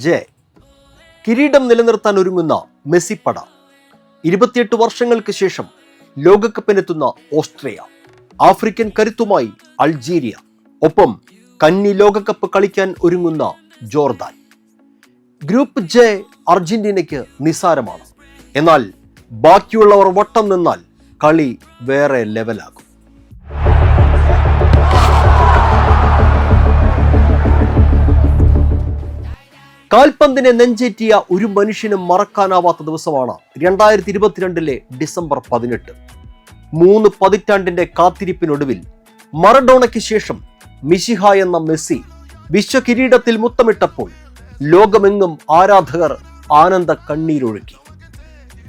J. കിരീടം നിലനിർത്താൻ ഒരുങ്ങുന്ന മെസ്സി പട. 28 വർഷങ്ങൾക്ക് ശേഷം ലോകകപ്പിനെത്തുന്ന ഓസ്ട്രിയ. ആഫ്രിക്കൻ കരുത്തുമായി അൾജീരിയ. ഒപ്പം കന്നി ലോകകപ്പ് കളിക്കാൻ ഒരുങ്ങുന്ന ജോർദാൻ. ഗ്രൂപ്പ് ജെ അർജന്റീനയ്ക്ക് നിസാരമാണ്. എന്നാൽ ബാക്കിയുള്ളവർ വട്ടം നിന്നാൽ കളി വേറെ ലെവലാകും. കാൽപന്തിനെ നെഞ്ചേറ്റിയ ഒരു മനുഷ്യനും മറക്കാനാവാത്ത ദിവസമാണ് 2022 ഡിസംബർ 18. 3 പതിറ്റാണ്ടിന്റെ കാത്തിരിപ്പിനൊടുവിൽ മറഡോണയ്ക്ക് ശേഷം മിശിഹ എന്ന മെസ്സി വിശ്വകിരീടത്തിൽ മുത്തമിട്ടപ്പോൾ ലോകമെങ്ങും ആരാധകർ ആനന്ദ കണ്ണീരൊഴുക്കി.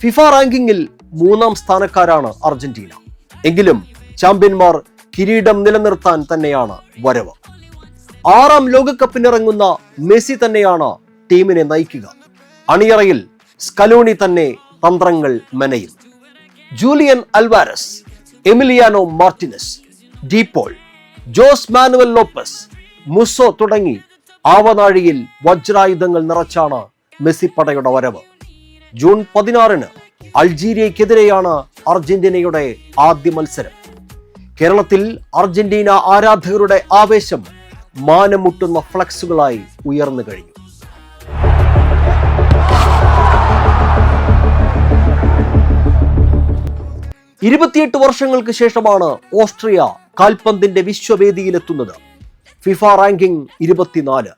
ഫിഫ റാങ്കിങ്ങിൽ 3-ാം സ്ഥാനക്കാരാണ് അർജന്റീന. എങ്കിലും ചാമ്പ്യന്മാർ കിരീടം നിലനിർത്താൻ തന്നെയാണ് വരവ്. 6-ാം ലോകകപ്പിനിറങ്ങുന്ന മെസ്സി തന്നെയാണ് ടീമിനെ നയിക്കുക. അണിയറയിൽ സ്കലോണി തന്നെ തന്ത്രങ്ങൾ മെനയും. Julian Alvarez, Emiliano Martinez, De Paul, Jose Manuel Lopez, Musso തുടങ്ങി ആവനാഴിയിൽ വജ്രായുധങ്ങൾ നിറച്ചാണ് മെസ്സി പടയുടെ വരവ്. ജൂൺ 16 അൾജീരിയക്കെതിരെയാണ് അർജന്റീനയുടെ ആദ്യ മത്സരം. കേരളത്തിൽ അർജന്റീന ആരാധകരുടെ ആവേശം മാനം മുട്ടുന്ന ഫ്ലക്സുകളായി ഉയർന്നു കഴിഞ്ഞു. വർഷങ്ങൾക്ക് ശേഷമാണ് ഓസ്ട്രിയ കാൽപന്തിന്റെ വിശ്വവേദിയിലെത്തുന്നത്. FIFA ranking 24.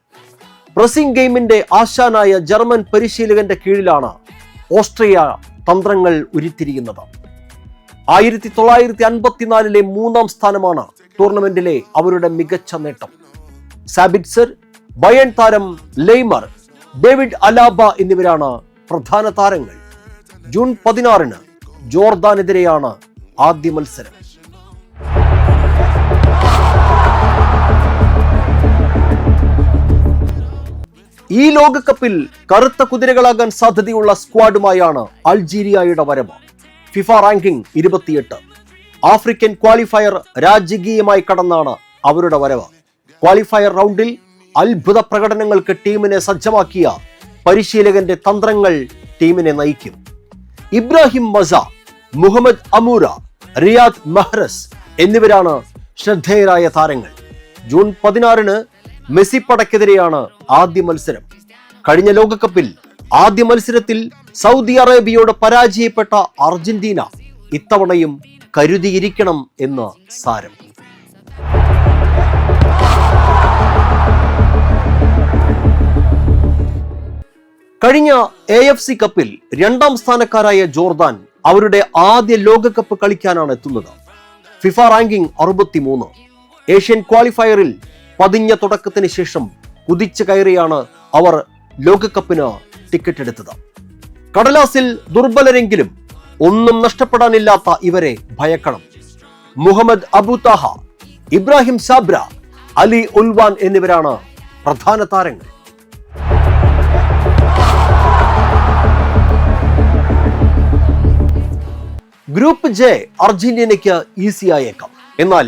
പ്രസിംഗ് ഗെയിമിന്റെ ആശാനായ ജർമ്മൻ പരിശീലകന്റെ കീഴിലാണ് ഓസ്ട്രിയ തന്ത്രങ്ങൾ ഉരുത്തിരിയുന്നത്. 1954 3-ാം സ്ഥാനമാണ് ടൂർണമെന്റിലെ അവരുടെ മികച്ച നേട്ടം. സാബിറ്റ്സർ, ബയൺ താരം ലെയ്മർ, ഡേവിഡ് അലാബ എന്നിവരാണ് പ്രധാന താരങ്ങൾ. ജൂൺ 16 ജോർദാനെതിരെയാണ് ആദ്യ മത്സരം. ഈ ലോകകപ്പിൽ കറുത്ത കുതിരകളാകാൻ സാധ്യതയുള്ള സ്ക്വാഡുമായാണ് അൾജീരിയയുടെ വരവ്. FIFA ranking 28. ആഫ്രിക്കൻ ക്വാളിഫയർ രാജകീയമായി കടന്നാണ് അവരുടെ വരവ്. ക്വാളിഫയർ റൗണ്ടിൽ അത്ഭുത പ്രകടനങ്ങൾക്ക് ടീമിനെ സജ്ജമാക്കിയ പരിശീലകന്റെ തന്ത്രങ്ങൾ ടീമിനെ നയിക്കും. ഇബ്രാഹിം മസ, മുഹമ്മദ് അമൂര, റിയാദ് മഹ്റസ് എന്നിവരാണ് ശ്രദ്ധേയരായ താരങ്ങൾ. ജൂൺ 16 മെസ്സി പടക്കെതിരെയാണ് ആദ്യ മത്സരം. കഴിഞ്ഞ ലോകകപ്പിൽ ആദ്യ മത്സരത്തിൽ സൗദി അറേബ്യയോട് പരാജയപ്പെട്ട അർജന്റീന ഇത്തവണയും കരുതിയിരിക്കണം എന്ന് സാരം. കഴിഞ്ഞ AFC കപ്പിൽ 2-ാം സ്ഥാനക്കാരായ ജോർദാൻ അവരുടെ ആദ്യ ലോകകപ്പ് കളിക്കാനാണ് എത്തുന്നത്. FIFA ranking 63. ഏഷ്യൻ ക്വാളിഫയറിൽ പതിഞ്ഞ തുടക്കത്തിന് ശേഷം കുതിച്ചു കയറിയാണ് അവർ ലോകകപ്പിന് ടിക്കറ്റ് എടുത്തത്. കടലാസിൽ ദുർബലരെങ്കിലും ഒന്നും നഷ്ടപ്പെടാനില്ലാത്ത ഇവരെ ഭയക്കണം. മുഹമ്മദ് അബുതാഹ, ഇബ്രാഹിം സാബ്ര, അലി ഉൽവാൻ എന്നിവരാണ് പ്രധാന താരങ്ങൾ. ഗ്രൂപ്പ് ജെ അർജന്റീനയ്ക്ക് ഈസിയായേക്കാം. എന്നാൽ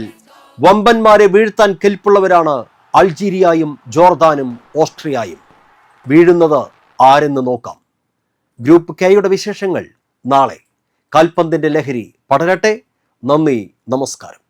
വമ്പന്മാരെ വീഴ്ത്താൻ കെൽപ്പുള്ളവരാണ് അൾജീരിയയും ജോർദാനും ഓസ്ട്രിയയും. വീഴുന്നത് ആരെന്ന് നോക്കാം. ഗ്രൂപ്പ് കെയുടെ വിശേഷങ്ങൾ നാളെ. കാൽപന്തിന്റെ ലഹരി പടരട്ടെ. നന്ദി, നമസ്കാരം.